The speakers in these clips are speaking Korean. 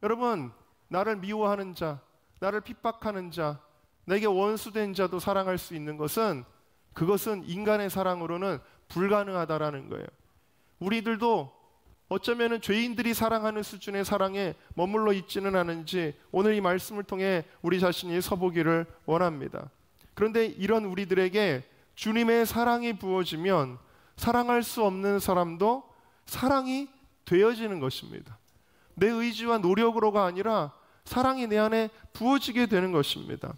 여러분, 나를 미워하는 자, 나를 핍박하는 자, 내게 원수된 자도 사랑할 수 있는 것은, 그것은 인간의 사랑으로는 불가능하다라는 거예요. 우리들도 어쩌면 죄인들이 사랑하는 수준의 사랑에 머물러 있지는 않은지 오늘 이 말씀을 통해 우리 자신이 서보기를 원합니다. 그런데 이런 우리들에게 주님의 사랑이 부어지면 사랑할 수 없는 사람도 사랑이 되어지는 것입니다. 내 의지와 노력으로가 아니라 사랑이 내 안에 부어지게 되는 것입니다.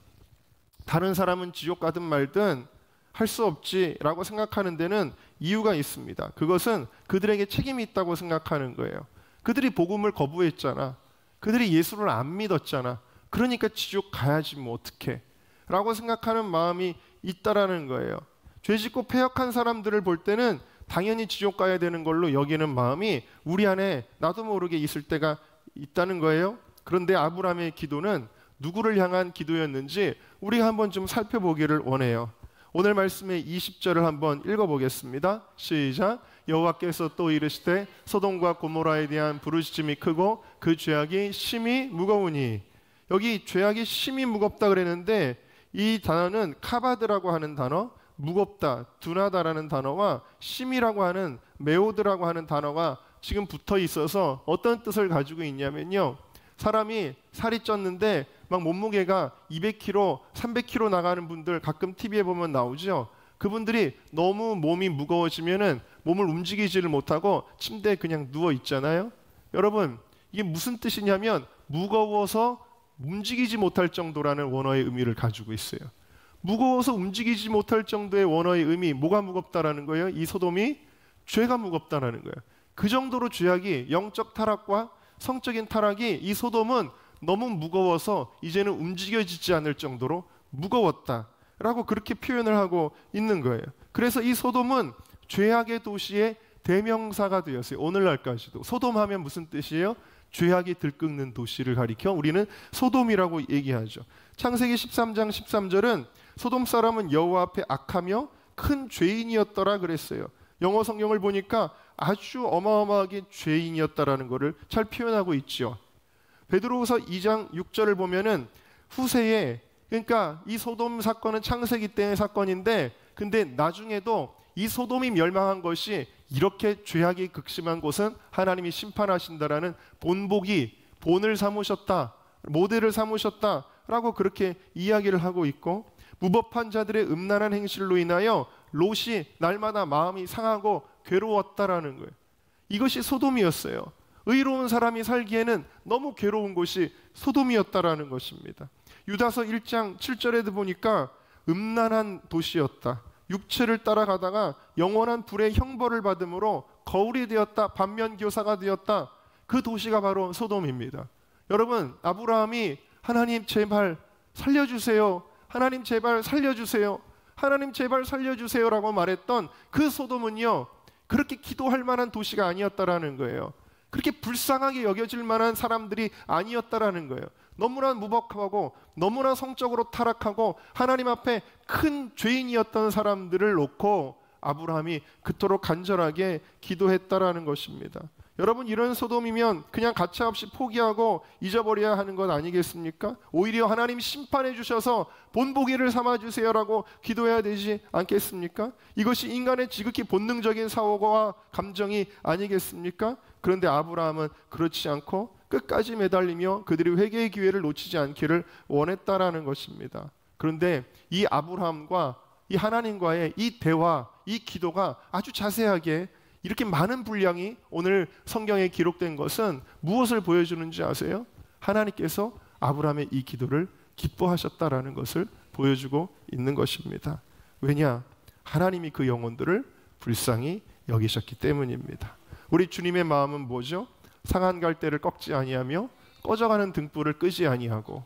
다른 사람은 지옥 가든 말든 할 수 없지라고 생각하는 데는 이유가 있습니다. 그것은 그들에게 책임이 있다고 생각하는 거예요. 그들이 복음을 거부했잖아. 그들이 예수를 안 믿었잖아. 그러니까 지옥 가야지 뭐 어떡해 라고 생각하는 마음이 있다라는 거예요. 죄짓고 패역한 사람들을 볼 때는 당연히 지옥 가야 되는 걸로 여기는 마음이 우리 안에 나도 모르게 있을 때가 있다는 거예요. 그런데 아브라함의 기도는 누구를 향한 기도였는지 우리가 한번 좀 살펴보기를 원해요. 오늘 말씀의 20절을 한번 읽어보겠습니다. 시작. 여호와께서 또 이르시되 소돔과 고모라에 대한 부르짖음이 크고 그 죄악이 심히 무거우니. 여기 죄악이 심히 무겁다 그랬는데 이 단어는 카바드라고 하는 단어, 무겁다, 둔하다라는 단어와 심이라고 하는 메오드라고 하는 단어가 지금 붙어 있어서 어떤 뜻을 가지고 있냐면요, 사람이 살이 쪘는데 막 몸무게가 200kg, 300kg 나가는 분들 가끔 TV에 보면 나오죠. 그분들이 너무 몸이 무거워지면은 몸을 움직이지를 못하고 침대에 그냥 누워 있잖아요. 여러분, 이게 무슨 뜻이냐면 무거워서 움직이지 못할 정도라는 원어의 의미를 가지고 있어요. 무거워서 움직이지 못할 정도의 원어의 의미, 뭐가 무겁다라는 거예요? 이 소돔이 죄가 무겁다라는 거예요. 그 정도로 죄악이, 영적 타락과 성적인 타락이, 이 소돔은 너무 무거워서 이제는 움직여지지 않을 정도로 무거웠다라고 그렇게 표현을 하고 있는 거예요. 그래서 이 소돔은 죄악의 도시의 대명사가 되었어요. 오늘날까지도. 소돔 하면 무슨 뜻이에요? 죄악이 들끓는 도시를 가리켜 우리는 소돔이라고 얘기하죠. 창세기 13장 13절은 소돔 사람은 여호와 앞에 악하며 큰 죄인이었더라 그랬어요. 영어 성경을 보니까 아주 어마어마하게 죄인이었다라는 것을 잘 표현하고 있죠. 베드로후서 2장 6절을 보면은 후세에, 그러니까 이 소돔 사건은 창세기 때의 사건인데, 근데 나중에도 이 소돔이 멸망한 것이 이렇게 죄악이 극심한 곳은 하나님이 심판하신다라는 본보기, 본을 삼으셨다, 모델을 삼으셨다라고 그렇게 이야기를 하고 있고, 무법한 자들의 음란한 행실로 인하여 롯이 날마다 마음이 상하고 괴로웠다라는 거예요. 이것이 소돔이었어요. 의로운 사람이 살기에는 너무 괴로운 곳이 소돔이었다라는 것입니다. 유다서 1장 7절에도 보니까 음란한 도시였다. 육체를 따라가다가 영원한 불의 형벌을 받음으로 거울이 되었다. 반면교사가 되었다. 그 도시가 바로 소돔입니다. 여러분, 아브라함이 하나님 제발 살려주세요, 하나님 제발 살려주세요, 하나님 제발 살려주세요라고 말했던 그 소돔은요, 그렇게 기도할 만한 도시가 아니었다라는 거예요. 그렇게 불쌍하게 여겨질 만한 사람들이 아니었다라는 거예요. 너무나 무법하고 너무나 성적으로 타락하고 하나님 앞에 큰 죄인이었던 사람들을 놓고 아브라함이 그토록 간절하게 기도했다라는 것입니다. 여러분, 이런 소돔이면 그냥 가차없이 포기하고 잊어버려야 하는 것 아니겠습니까? 오히려 하나님 심판해 주셔서 본보기를 삼아주세요라고 기도해야 되지 않겠습니까? 이것이 인간의 지극히 본능적인 사고와 감정이 아니겠습니까? 그런데 아브라함은 그렇지 않고 끝까지 매달리며 그들이 회개의 기회를 놓치지 않기를 원했다라는 것입니다. 그런데 이 아브라함과 이 하나님과의 이 대화, 이 기도가 아주 자세하게 이렇게 많은 분량이 오늘 성경에 기록된 것은 무엇을 보여주는지 아세요? 하나님께서 아브라함의 이 기도를 기뻐하셨다라는 것을 보여주고 있는 것입니다. 왜냐? 하나님이 그 영혼들을 불쌍히 여기셨기 때문입니다. 우리 주님의 마음은 뭐죠? 상한 갈대를 꺾지 아니하며 꺼져가는 등불을 끄지 아니하고.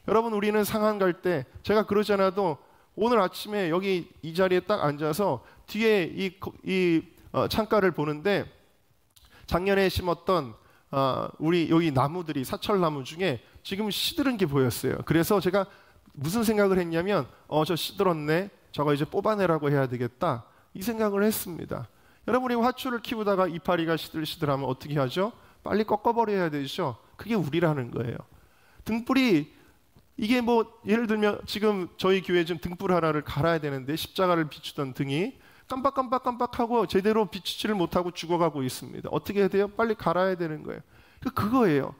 여러분, 우리는 상한 갈대, 제가 그러지 않아도 오늘 아침에 여기 이 자리에 딱 앉아서 뒤에 이 창가를 보는데 작년에 심었던 우리 여기 나무들이, 사철나무 중에 지금 시들은 게 보였어요. 그래서 제가 무슨 생각을 했냐면 저 시들었네, 저거 이제 뽑아내라고 해야 되겠다, 이 생각을 했습니다. 여러분, 우리 화초를 키우다가 이파리가 시들시들하면 어떻게 하죠? 빨리 꺾어버려야 되죠. 그게 우리라는 거예요. 등불이 이게 뭐 예를 들면 지금 저희 교회 좀 등불 하나를 갈아야 되는데 십자가를 비추던 등이 깜빡깜빡깜빡하고 제대로 비추지를 못하고 죽어가고 있습니다. 어떻게 해야 돼요? 빨리 갈아야 되는 거예요. 그거예요.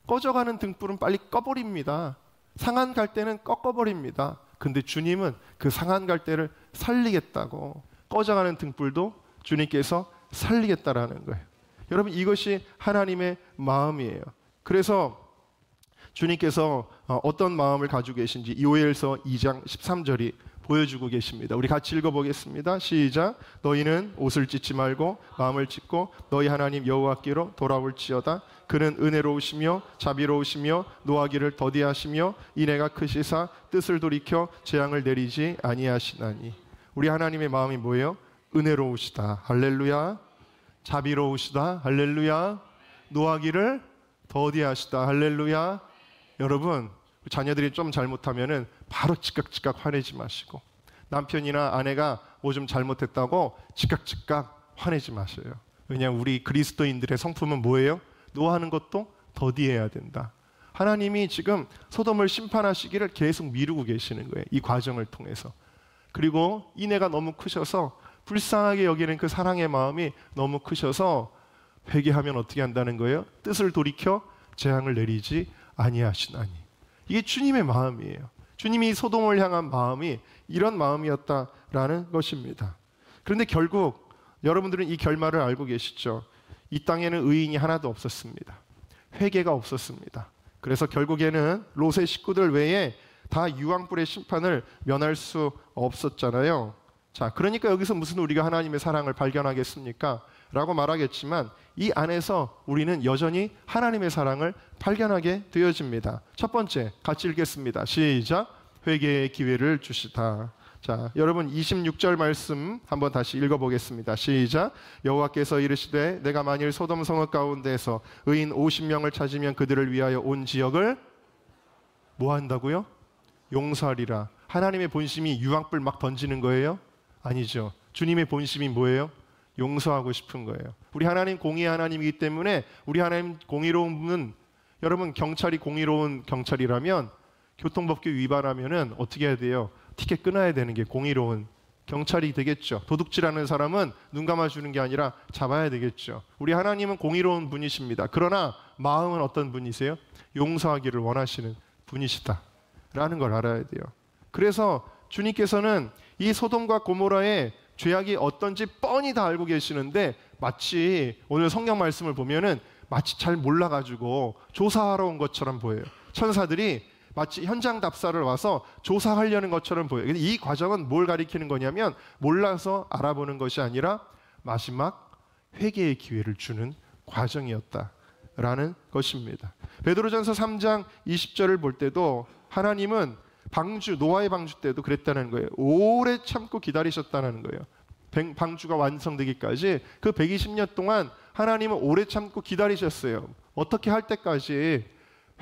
꺼져가는 등불은 빨리 꺼버립니다. 상한 갈대는 꺾어버립니다. 근데 주님은 그 상한 갈대를 살리겠다고, 꺼져가는 등불도 주님께서 살리겠다라는 거예요. 여러분, 이것이 하나님의 마음이에요. 그래서 주님께서 어떤 마음을 가지고 계신지 요엘서 2장 13절이 보여주고 계십니다. 우리 같이 읽어보겠습니다. 시작. 너희는 옷을 찢지 말고 마음을 찢고 너희 하나님 여호와께로 돌아올지어다. 그는 은혜로우시며 자비로우시며 노하기를 더디하시며 인애가 크시사 뜻을 돌이켜 재앙을 내리지 아니하시나니. 우리 하나님의 마음이 뭐예요? 은혜로우시다. 할렐루야. 자비로우시다. 할렐루야. 노하기를 더디하시다. 할렐루야. 여러분, 자녀들이 좀 잘못하면은 바로 즉각 화내지 마시고, 남편이나 아내가 뭐 좀 잘못했다고 즉각 화내지 마셔요. 왜냐하면 우리 그리스도인들의 성품은 뭐예요? 노하는 것도 더디해야 된다. 하나님이 지금 소돔을 심판하시기를 계속 미루고 계시는 거예요. 이 과정을 통해서. 그리고 인애가 너무 크셔서, 불쌍하게 여기는 그 사랑의 마음이 너무 크셔서 회개하면 어떻게 한다는 거예요? 뜻을 돌이켜 재앙을 내리지 아니하시나니. 이게 주님의 마음이에요. 주님이 소돔을 향한 마음이 이런 마음이었다라는 것입니다. 그런데 결국 여러분들은 이 결말을 알고 계시죠? 이 땅에는 의인이 하나도 없었습니다. 회개가 없었습니다. 그래서 결국에는 롯의 식구들 외에 다 유황불의 심판을 면할 수 없었잖아요. 자, 그러니까 여기서 무슨 우리가 하나님의 사랑을 발견하겠습니까? 라고 말하겠지만 이 안에서 우리는 여전히 하나님의 사랑을 발견하게 되어집니다. 첫 번째, 같이 읽겠습니다. 시작. 회개의 기회를 주시다. 자, 여러분 26절 말씀 한번 다시 읽어보겠습니다. 시작. 여호와께서 이르시되 내가 만일 소돔 성읍 가운데에서 의인 50명을 찾으면 그들을 위하여 온 지역을 뭐 한다고요? 용서하리라. 하나님의 본심이 유황불 막 던지는 거예요? 아니죠. 주님의 본심이 뭐예요? 용서하고 싶은 거예요. 우리 하나님 공의의 하나님이기 때문에 우리 하나님 공의로운 분은, 여러분 경찰이 공의로운 경찰이라면 교통법규 위반하면은 어떻게 해야 돼요? 티켓 끊어야 되는 게 공의로운 경찰이 되겠죠. 도둑질하는 사람은 눈 감아주는 게 아니라 잡아야 되겠죠. 우리 하나님은 공의로운 분이십니다. 그러나 마음은 어떤 분이세요? 용서하기를 원하시는 분이시다 라는 걸 알아야 돼요. 그래서 주님께서는 이 소돔과 고모라의 죄악이 어떤지 뻔히 다 알고 계시는데, 마치 오늘 성경 말씀을 보면은 마치 잘 몰라가지고 조사하러 온 것처럼 보여요. 천사들이 마치 현장 답사를 와서 조사하려는 것처럼 보여요. 근데 이 과정은 뭘 가리키는 거냐면, 몰라서 알아보는 것이 아니라 마지막 회개의 기회를 주는 과정이었다라는 것입니다. 베드로전서 3장 20절을 볼 때도 하나님은 노아의 방주 때도 그랬다는 거예요. 오래 참고 기다리셨다는 거예요. 방주가 완성되기까지 그 120년 동안 하나님은 오래 참고 기다리셨어요. 어떻게 할 때까지?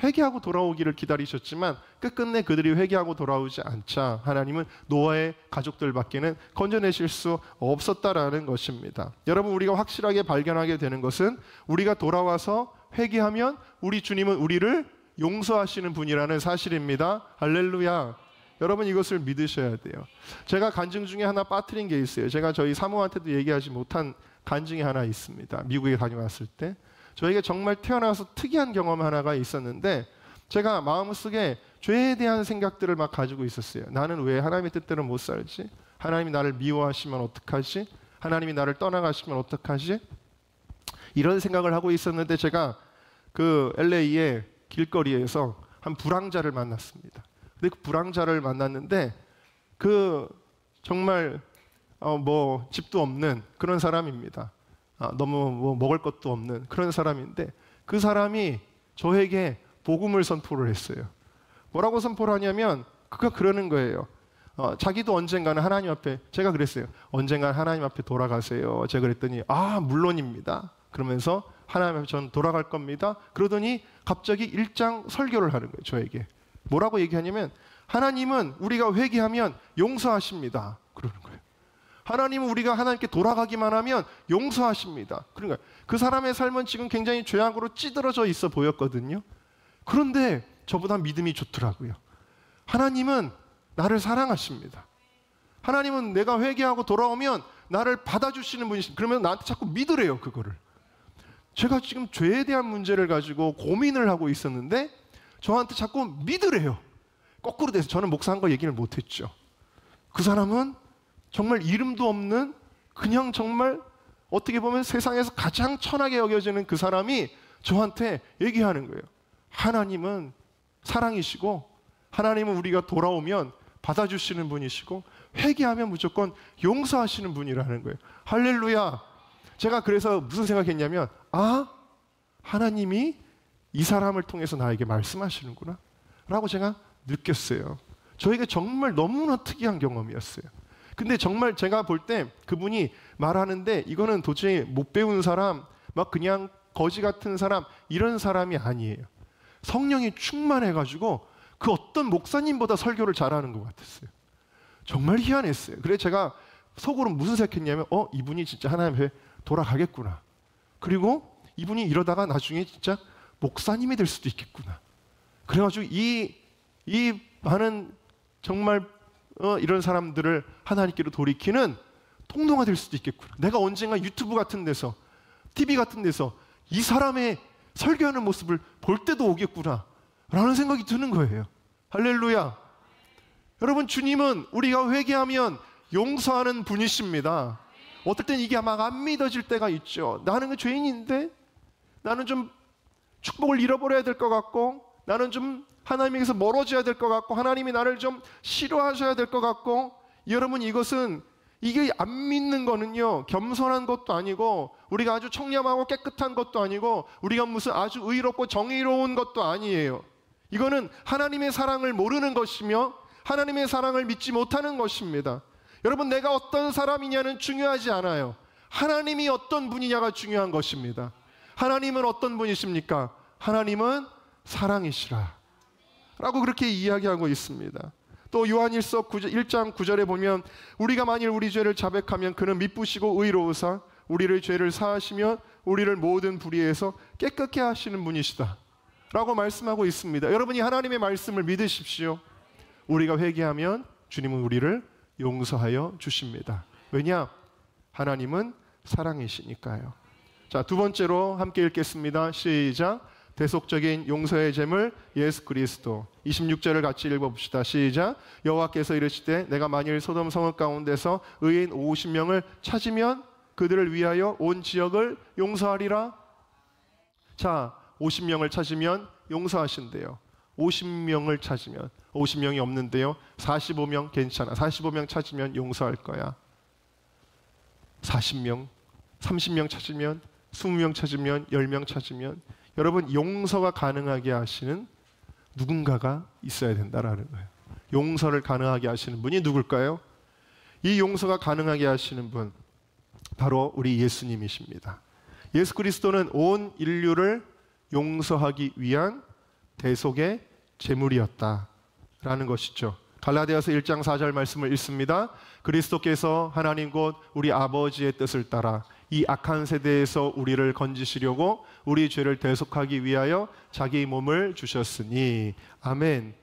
회개하고 돌아오기를 기다리셨지만 끝끝내 그들이 회개하고 돌아오지 않자 하나님은 노아의 가족들밖에는 건져내실 수 없었다라는 것입니다. 여러분, 우리가 확실하게 발견하게 되는 것은 우리가 돌아와서 회개하면 우리 주님은 우리를 용서하시는 분이라는 사실입니다. 할렐루야. 여러분, 이것을 믿으셔야 돼요. 제가 간증 중에 하나 빠뜨린 게 있어요. 제가 저희 사모한테도 얘기하지 못한 간증이 하나 있습니다. 미국에 다녀왔을 때 저에게 정말 태어나서 특이한 경험 하나가 있었는데, 제가 마음속에 죄에 대한 생각들을 막 가지고 있었어요. 나는 왜 하나님의 뜻대로 못 살지? 하나님이 나를 미워하시면 어떡하지? 하나님이 나를 떠나가시면 어떡하지? 이런 생각을 하고 있었는데, 제가 그 LA의 길거리에서 한 불황자를 만났습니다. 근데 그 불황자를 만났는데 그 정말 뭐 집도 없는 그런 사람입니다. 너무 뭐 먹을 것도 없는 그런 사람인데, 그 사람이 저에게 복음을 선포를 했어요. 뭐라고 선포를 하냐면 그가 그러는 거예요. 자기도 언젠가는 하나님 앞에, 제가 그랬어요. 언젠가는 하나님 앞에 돌아가세요. 제가 그랬더니 물론입니다. 그러면서 하나님 앞에 저는 돌아갈 겁니다. 그러더니 갑자기 1장 설교를 하는 거예요. 저에게 뭐라고 얘기하냐면, 하나님은 우리가 회개하면 용서하십니다. 그러는 거예요. 하나님은 우리가 하나님께 돌아가기만 하면 용서하십니다. 그러니까 그 사람의 삶은 지금 굉장히 죄악으로 찌들어져 있어 보였거든요. 그런데 저보다 믿음이 좋더라고요. 하나님은 나를 사랑하십니다. 하나님은 내가 회개하고 돌아오면 나를 받아주시는 분이십니다. 그러면 나한테 자꾸 믿으래요, 그거를. 제가 지금 죄에 대한 문제를 가지고 고민을 하고 있었는데 저한테 자꾸 믿으래요. 거꾸로 돼서 저는 목사한 거 얘기를 못했죠. 그 사람은 정말 이름도 없는 그냥 정말 어떻게 보면 세상에서 가장 천하게 여겨지는 그 사람이 저한테 얘기하는 거예요. 하나님은 사랑이시고 하나님은 우리가 돌아오면 받아주시는 분이시고 회개하면 무조건 용서하시는 분이라는 거예요. 할렐루야. 제가 그래서 무슨 생각했냐면 하나님이 이 사람을 통해서 나에게 말씀하시는구나 라고 제가 느꼈어요. 저에게 정말 너무나 특이한 경험이었어요. 근데 정말 제가 볼 때 그분이 말하는데 이거는 도저히 못 배운 사람, 막 그냥 거지 같은 사람 이런 사람이 아니에요. 성령이 충만해가지고 그 어떤 목사님보다 설교를 잘하는 것 같았어요. 정말 희한했어요. 그래서 제가 속으로 무슨 생각했냐면 이분이 진짜 하나님 앞에 돌아가겠구나. 그리고 이분이 이러다가 나중에 진짜 목사님이 될 수도 있겠구나. 그래가지고 이 많은 정말 이런 사람들을 하나님께로 돌이키는 통로가 될 수도 있겠구나. 내가 언젠가 유튜브 같은 데서 TV 같은 데서 이 사람의 설교하는 모습을 볼 때도 오겠구나 라는 생각이 드는 거예요. 할렐루야. 여러분, 주님은 우리가 회개하면 용서하는 분이십니다. 어떨 땐 이게 막 안 믿어질 때가 있죠. 나는 그 죄인인데 나는 좀 축복을 잃어버려야 될 것 같고 나는 좀 하나님에게서 멀어져야 될 것 같고 하나님이 나를 좀 싫어하셔야 될 것 같고 여러분 이게 안 믿는 거는요 겸손한 것도 아니고 우리가 아주 청렴하고 깨끗한 것도 아니고 우리가 무슨 아주 의롭고 정의로운 것도 아니에요. 이거는 하나님의 사랑을 모르는 것이며 하나님의 사랑을 믿지 못하는 것입니다. 여러분 내가 어떤 사람이냐는 중요하지 않아요. 하나님이 어떤 분이냐가 중요한 것입니다. 하나님은 어떤 분이십니까? 하나님은 사랑이시라 라고 그렇게 이야기하고 있습니다. 또 요한일서 1장 9절에 보면 우리가 만일 우리 죄를 자백하면 그는 미쁘시고 의로우사 우리를 죄를 사하시며 우리를 모든 불의에서 깨끗게 하시는 분이시다 라고 말씀하고 있습니다. 여러분이 하나님의 말씀을 믿으십시오. 우리가 회개하면 주님은 우리를 용서하여 주십니다. 왜냐? 하나님은 사랑이시니까요. 자, 두 번째로 함께 읽겠습니다. 시작. 대속적인 용서의 제물 예수 그리스도. 26절을 같이 읽어봅시다. 시작. 여호와께서 이르시되 내가 만일 소돔 성읍 가운데서 의인 50명을 찾으면 그들을 위하여 온 지역을 용서하리라. 자, 50명을 찾으면 용서하신대요. 50명을 찾으면 50명이 없는데요 45명 괜찮아. 45명 찾으면 용서할 거야. 40명 30명 찾으면 20명 찾으면 10명 찾으면 여러분 용서가 가능하게 하시는 누군가가 있어야 된다라는 거예요. 용서를 가능하게 하시는 분이 누굴까요? 이 용서가 가능하게 하시는 분 바로 우리 예수님이십니다. 예수 그리스도는 온 인류를 용서하기 위한 대속의 제물이었다라는 것이죠. 갈라디아서 1장 4절 말씀을 읽습니다. 그리스도께서 하나님 곧 우리 아버지의 뜻을 따라 이 악한 세대에서 우리를 건지시려고 우리 죄를 대속하기 위하여 자기 몸을 주셨으니. 아멘.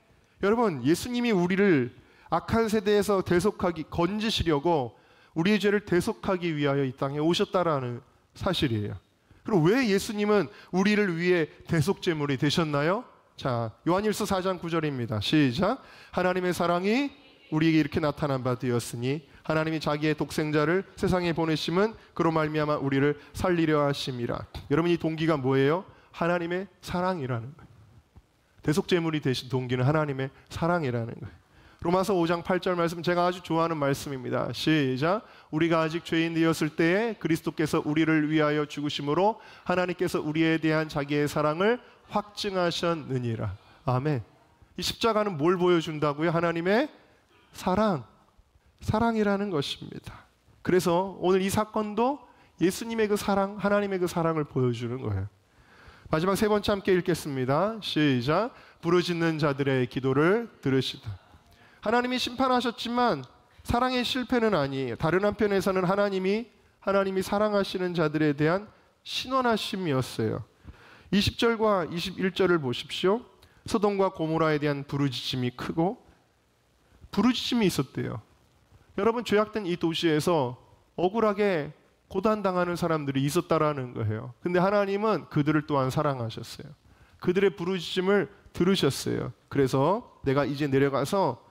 여러분, 예수님이 우리를 악한 세대에서 건지시려고 우리의 죄를 대속하기 위하여 이 땅에 오셨다라는 사실이에요. 그럼 왜 예수님은 우리를 위해 대속제물이 되셨나요? 자, 요한일서 4장 9절입니다. 시작. 하나님의 사랑이 우리에게 이렇게 나타난 바 되었으니 하나님이 자기의 독생자를 세상에 보내심은 그로 말미암아 우리를 살리려 하심이라. 여러분, 이 동기가 뭐예요? 하나님의 사랑이라는 거예요. 대속제물이 되신 동기는 하나님의 사랑이라는 거예요. 로마서 5장 8절 말씀 제가 아주 좋아하는 말씀입니다. 시작. 우리가 아직 죄인 되었을 때에 그리스도께서 우리를 위하여 죽으심으로 하나님께서 우리에 대한 자기의 사랑을 확증하셨느니라. 아멘. 이 십자가는 뭘 보여준다고요? 하나님의 사랑이라는 것입니다. 그래서 오늘 이 사건도 예수님의 그 사랑, 하나님의 그 사랑을 보여주는 거예요. 마지막 세 번째 함께 읽겠습니다. 시작. 부르짖는 자들의 기도를 들으시다. 하나님이 심판하셨지만 사랑의 실패는 아니에요. 다른 한편에서는 하나님이 사랑하시는 자들에 대한 신원하심이었어요. 20절과 21절을 보십시오. 소돔과 고모라에 대한 부르짖음이 크고 부르짖음이 있었대요. 여러분, 죄악된 이 도시에서 억울하게 고단당하는 사람들이 있었다라는 거예요. 근데 하나님은 그들을 또한 사랑하셨어요. 그들의 부르짖음을 들으셨어요. 그래서 내가 이제 내려가서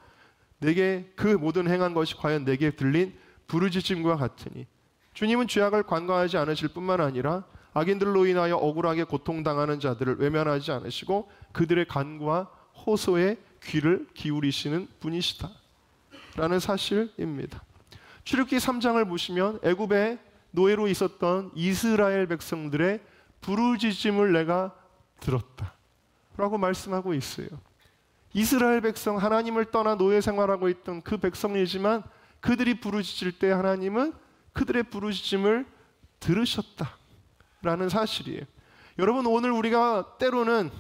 내게 그 모든 행한 것이 과연 내게 들린 부르짖음과 같으니, 주님은 죄악을 관과하지 않으실 뿐만 아니라 악인들로 인하여 억울하게 고통당하는 자들을 외면하지 않으시고 그들의 간구와 호소에 귀를 기울이시는 분이시다 라는 사실입니다. 출애굽기 3장을 보시면 애굽에 노예로 있었던 이스라엘 백성들의 부르짖음을 내가 들었다 라고 말씀하고 있어요. 이스라엘 백성, 하나님을 떠나 노예 생활하고 있던 그 백성이지만 그들이 부르짖을 때 하나님은 그들의 부르짖음을 들으셨다 라는 사실이에요. 여러분, 오늘 우리가 때로는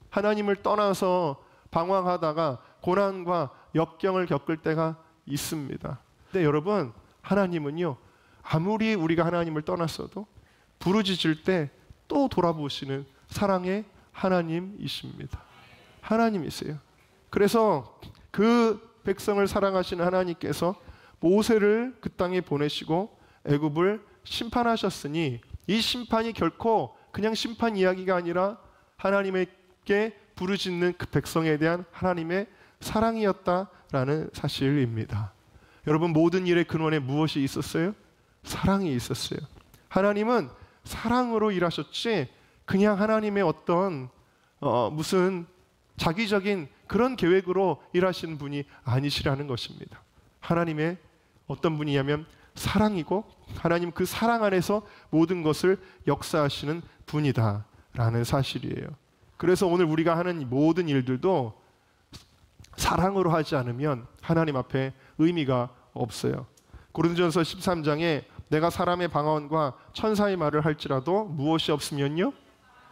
하나님을 떠나서 방황하다가 고난과 역경을 겪을 때가 있습니다. 근데 여러분, 하나님은요, 아무리 우리가 하나님을 떠났어도 부르짖을 때 또 돌아보시는 사랑의 하나님이십니다. 하나님이세요. 그래서 그 백성을 사랑하시는 하나님께서 모세를 그 땅에 보내시고 애굽을 심판하셨으니 이 심판이 결코 그냥 심판 이야기가 아니라 하나님께 부르짖는 그 백성에 대한 하나님의 사랑이었다라는 사실입니다. 여러분, 모든 일의 근원에 무엇이 있었어요? 사랑이 있었어요. 하나님은 사랑으로 일하셨지 그냥 하나님의 어떤 무슨 자기적인 그런 계획으로 일하시는 분이 아니시라는 것입니다. 하나님의 어떤 분이냐면 사랑이고 하나님 그 사랑 안에서 모든 것을 역사하시는 분이다라는 사실이에요. 그래서 오늘 우리가 하는 모든 일들도 사랑으로 하지 않으면 하나님 앞에 의미가 없어요. 고린도전서 13장에 내가 사람의 방언과 천사의 말을 할지라도 무엇이 없으면요?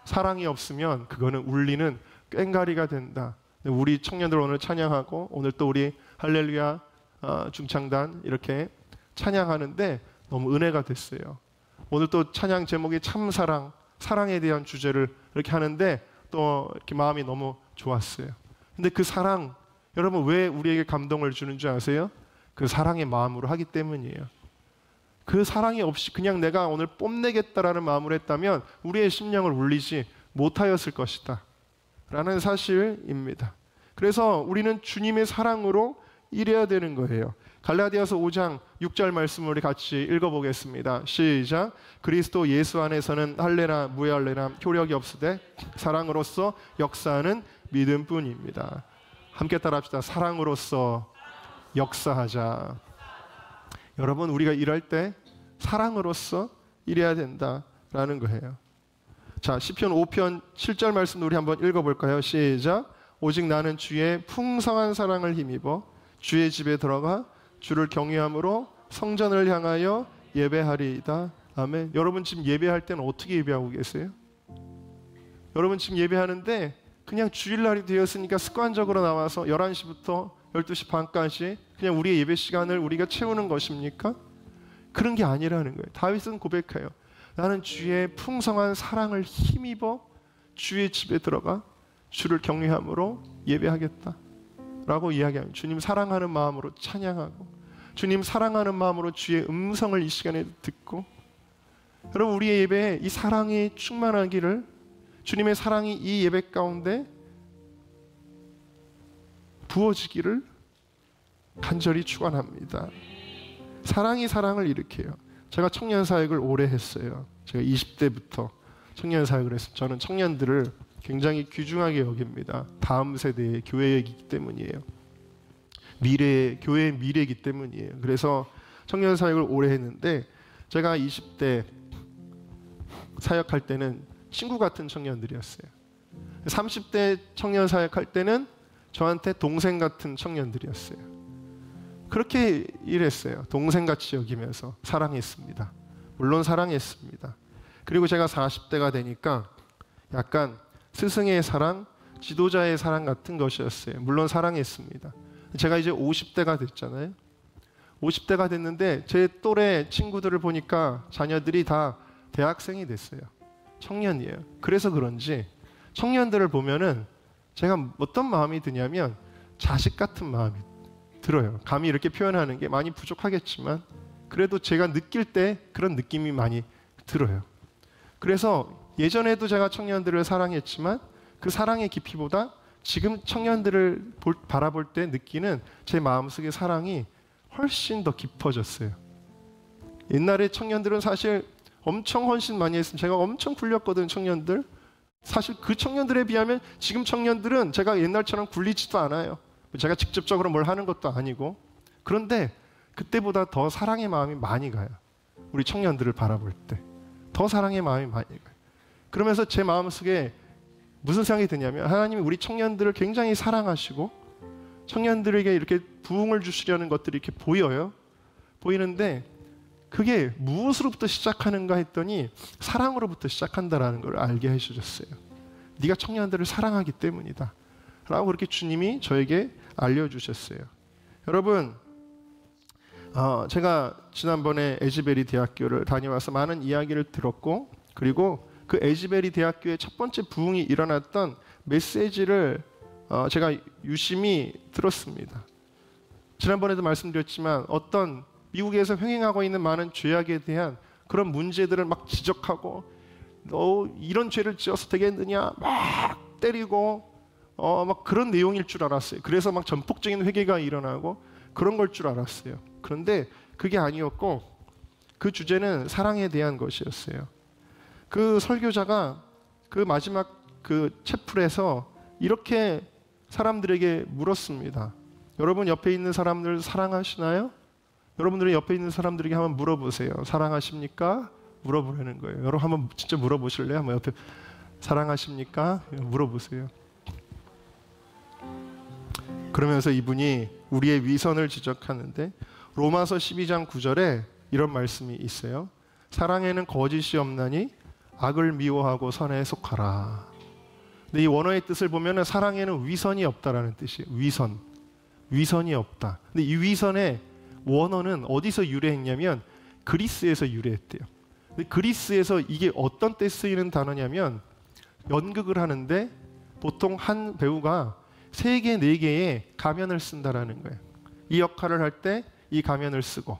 사랑이 없으면 그거는 울리는 꽹가리가 된다. 우리 청년들 오늘 찬양하고 오늘 또 우리 할렐루야 중창단 이렇게 찬양하는데 너무 은혜가 됐어요. 오늘 또 찬양 제목이 참사랑, 사랑에 대한 주제를 이렇게 하는데 또 이렇게 마음이 너무 좋았어요. 근데 그 사랑, 여러분 왜 우리에게 감동을 주는 줄 아세요? 그 사랑의 마음으로 하기 때문이에요. 그 사랑이 없이 그냥 내가 오늘 뽐내겠다라는 마음으로 했다면 우리의 심령을 울리지 못하였을 것이다 라는 사실입니다. 그래서 우리는 주님의 사랑으로 일해야 되는 거예요. 갈라디아서 5장 6절 말씀을 우리 같이 읽어보겠습니다. 시작. 그리스도 예수 안에서는 할례나 무할례나 효력이 없으되 사랑으로서 역사하는 믿음뿐입니다. 함께 따라합시다. 사랑으로서 역사하자. 여러분, 우리가 일할 때 사랑으로서 일해야 된다라는 거예요. 자, 시편 5편 7절 말씀도 우리 한번 읽어볼까요? 시작. 오직 나는 주의 풍성한 사랑을 힘입어 주의 집에 들어가 주를 경외함으로 성전을 향하여 예배하리이다. 아멘. 여러분 지금 예배할 때는 어떻게 예배하고 계세요? 여러분 지금 예배하는데 그냥 주일날이 되었으니까 습관적으로 나와서 11시부터 12시 반까지 그냥 우리의 예배 시간을 우리가 채우는 것입니까? 그런 게 아니라는 거예요. 다윗은 고백해요. 나는 주의 풍성한 사랑을 힘입어 주의 집에 들어가 주를 경외함으로 예배하겠다 라고 이야기합니다. 주님 사랑하는 마음으로 찬양하고 주님 사랑하는 마음으로 주의 음성을 이 시간에 듣고, 여러분 우리의 예배에 이 사랑이 충만하기를, 주님의 사랑이 이 예배 가운데 부어지기를 간절히 축원합니다. 사랑이 사랑을 일으켜요. 제가 청년 사역을 오래 했어요. 제가 20대부터 청년 사역을 했어요. 저는 청년들을 굉장히 귀중하게 여깁니다. 다음 세대의 교회이기 때문이에요. 교회의 미래이기 때문이에요. 그래서 청년 사역을 오래 했는데 제가 20대 사역할 때는 친구 같은 청년들이었어요. 30대 청년 사역할 때는 저한테 동생 같은 청년들이었어요. 그렇게 일했어요. 동생같이 여기면서 사랑했습니다. 물론 사랑했습니다. 그리고 제가 40대가 되니까 약간 스승의 사랑, 지도자의 사랑 같은 것이었어요. 물론 사랑했습니다. 제가 이제 50대가 됐잖아요. 50대가 됐는데 제 또래 친구들을 보니까 자녀들이 다 대학생이 됐어요. 청년이에요. 그래서 그런지 청년들을 보면은 제가 어떤 마음이 드냐면 자식 같은 마음이 들어요. 감히 이렇게 표현하는 게 많이 부족하겠지만 그래도 제가 느낄 때 그런 느낌이 많이 들어요. 그래서 예전에도 제가 청년들을 사랑했지만 그 사랑의 깊이보다 지금 청년들을 바라볼 때 느끼는 제 마음속의 사랑이 훨씬 더 깊어졌어요. 옛날에 청년들은 사실 엄청 헌신 많이 했으면 제가 엄청 굴렸거든, 청년들. 사실 그 청년들에 비하면 지금 청년들은 제가 옛날처럼 굴리지도 않아요. 제가 직접적으로 뭘 하는 것도 아니고. 그런데 그때보다 더 사랑의 마음이 많이 가요. 우리 청년들을 바라볼 때. 더 사랑의 마음이 많이 가요. 그러면서 제 마음속에 무슨 생각이 드냐면 하나님이 우리 청년들을 굉장히 사랑하시고 청년들에게 이렇게 부흥을 주시려는 것들이 이렇게 보여요. 보이는데 그게 무엇으로부터 시작하는가 했더니 사랑으로부터 시작한다라는 걸 알게 해주셨어요. 네가 청년들을 사랑하기 때문이다 라고 그렇게 주님이 저에게 알려주셨어요. 여러분, 제가 지난번에 에즈베리 대학교를 다녀와서 많은 이야기를 들었고 그리고 그 에즈베리 대학교의 첫 번째 부흥이 일어났던 메시지를 제가 유심히 들었습니다. 지난번에도 말씀드렸지만 어떤 미국에서 횡행하고 있는 많은 죄악에 대한 그런 문제들을 막 지적하고 너 이런 죄를 지어서 되겠느냐 막 때리고 막 그런 내용일 줄 알았어요. 그래서 막 전폭적인 회개가 일어나고 그런 걸 줄 알았어요. 그런데 그게 아니었고 그 주제는 사랑에 대한 것이었어요. 그 설교자가 그 마지막 그 채플에서 이렇게 사람들에게 물었습니다. 여러분 옆에 있는 사람들 사랑하시나요? 여러분들이 옆에 있는 사람들에게 한번 물어보세요. 사랑하십니까? 물어보라는 거예요. 여러분 한번 진짜 물어보실래요? 한번 옆에 사랑하십니까? 물어보세요. 그러면서 이분이 우리의 위선을 지적하는데 로마서 12장 9절에 이런 말씀이 있어요. 사랑에는 거짓이 없나니 악을 미워하고 선에 속하라. 근데 이 원어의 뜻을 보면은 사랑에는 위선이 없다라는 뜻이에요. 위선이 없다. 근데 이 위선의 원어는 어디서 유래했냐면 그리스에서 유래했대요. 근데 그리스에서 이게 어떤 때 쓰이는 단어냐면 연극을 하는데 보통 한 배우가 3개, 4개의 가면을 쓴다라는 거예요. 이 역할을 할 때 이 가면을 쓰고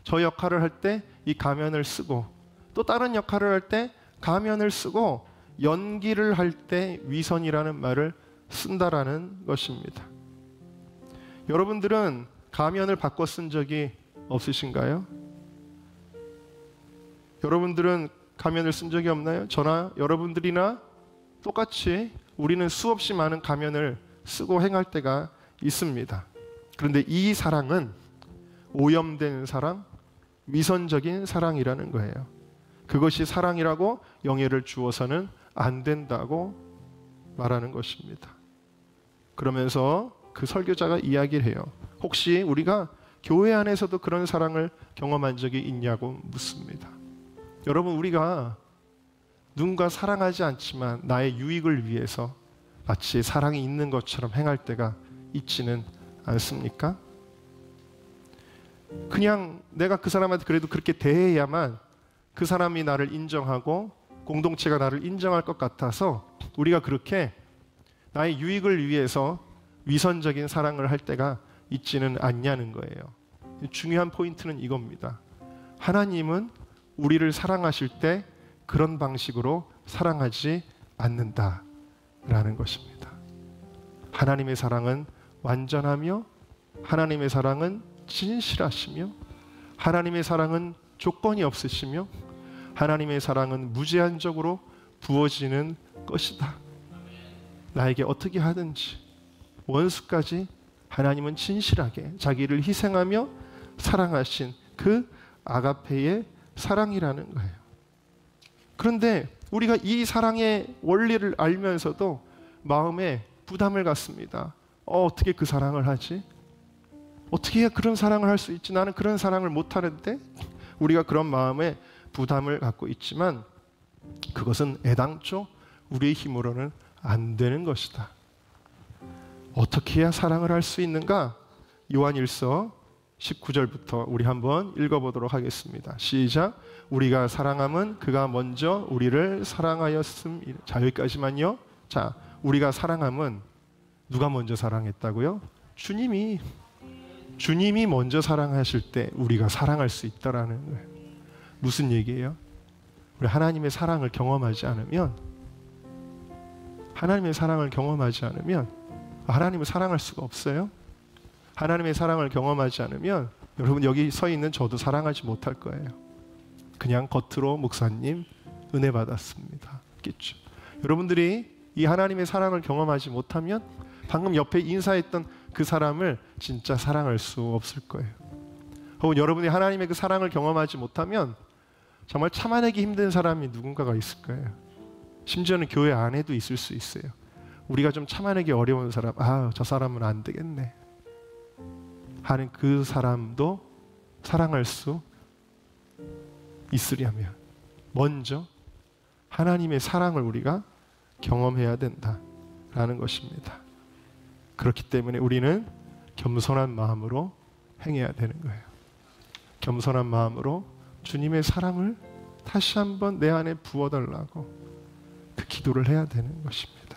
저 역할을 할 때 이 가면을 쓰고 또 다른 역할을 할 때 가면을 쓰고 연기를 할 때 위선이라는 말을 쓴다라는 것입니다. 여러분들은 가면을 바꿔 쓴 적이 없으신가요? 여러분들은 가면을 쓴 적이 없나요? 저나 여러분들이나 똑같이 우리는 수없이 많은 가면을 쓰고 행할 때가 있습니다. 그런데 이 사랑은 오염된 사랑, 위선적인 사랑이라는 거예요. 그것이 사랑이라고 영예를 주어서는 안 된다고 말하는 것입니다. 그러면서 그 설교자가 이야기를 해요. 혹시 우리가 교회 안에서도 그런 사랑을 경험한 적이 있냐고 묻습니다. 여러분, 우리가 누군가 사랑하지 않지만 나의 유익을 위해서 마치 사랑이 있는 것처럼 행할 때가 있지는 않습니까? 그냥 내가 그 사람한테 그래도 그렇게 대해야만 그 사람이 나를 인정하고 공동체가 나를 인정할 것 같아서 우리가 그렇게 나의 유익을 위해서 위선적인 사랑을 할 때가 있지는 않냐는 거예요. 중요한 포인트는 이겁니다. 하나님은 우리를 사랑하실 때 그런 방식으로 사랑하지 않는다라는 것입니다. 하나님의 사랑은 완전하며 하나님의 사랑은 진실하시며 하나님의 사랑은 조건이 없으시며 하나님의 사랑은 무제한적으로 부어지는 것이다. 나에게 어떻게 하든지 원수까지 하나님은 진실하게 자기를 희생하며 사랑하신 그 아가페의 사랑이라는 거예요. 그런데 우리가 이 사랑의 원리를 알면서도 마음에 부담을 갖습니다. 어떻게 그 사랑을 하지? 어떻게 해야 그런 사랑을 할 수 있지? 나는 그런 사랑을 못하는데? 우리가 그런 마음에 부담을 갖고 있지만 그것은 애당초 우리의 힘으로는 안 되는 것이다. 어떻게 해야 사랑을 할 수 있는가? 요한일서 19절부터 우리 한번 읽어보도록 하겠습니다. 시작. 우리가 사랑함은 그가 먼저 우리를 사랑하였음이라. 자, 여기까지만요. 자, 우리가 사랑함은 누가 먼저 사랑했다고요? 주님이 먼저 사랑하실 때 우리가 사랑할 수 있다라는 거예요. 무슨 얘기예요? 우리 하나님의 사랑을 경험하지 않으면 하나님을 사랑할 수가 없어요. 하나님의 사랑을 경험하지 않으면 여러분 여기 서 있는 저도 사랑하지 못할 거예요. 그냥 겉으로 목사님 은혜 받았습니다. 겠죠. 여러분들이 이 하나님의 사랑을 경험하지 못하면 방금 옆에 인사했던 그 사람을 진짜 사랑할 수 없을 거예요. 혹은 여러분이 하나님의 그 사랑을 경험하지 못하면 정말 참아내기 힘든 사람이 누군가가 있을 거예요. 심지어는 교회 안에도 있을 수 있어요. 우리가 좀 참아내기 어려운 사람, 저 사람은 안 되겠네 하는 그 사람도 사랑할 수 있으려면 먼저 하나님의 사랑을 우리가 경험해야 된다라는 것입니다. 그렇기 때문에 우리는 겸손한 마음으로 행해야 되는 거예요. 겸손한 마음으로 주님의 사랑을 다시 한번 내 안에 부어달라고 그 기도를 해야 되는 것입니다.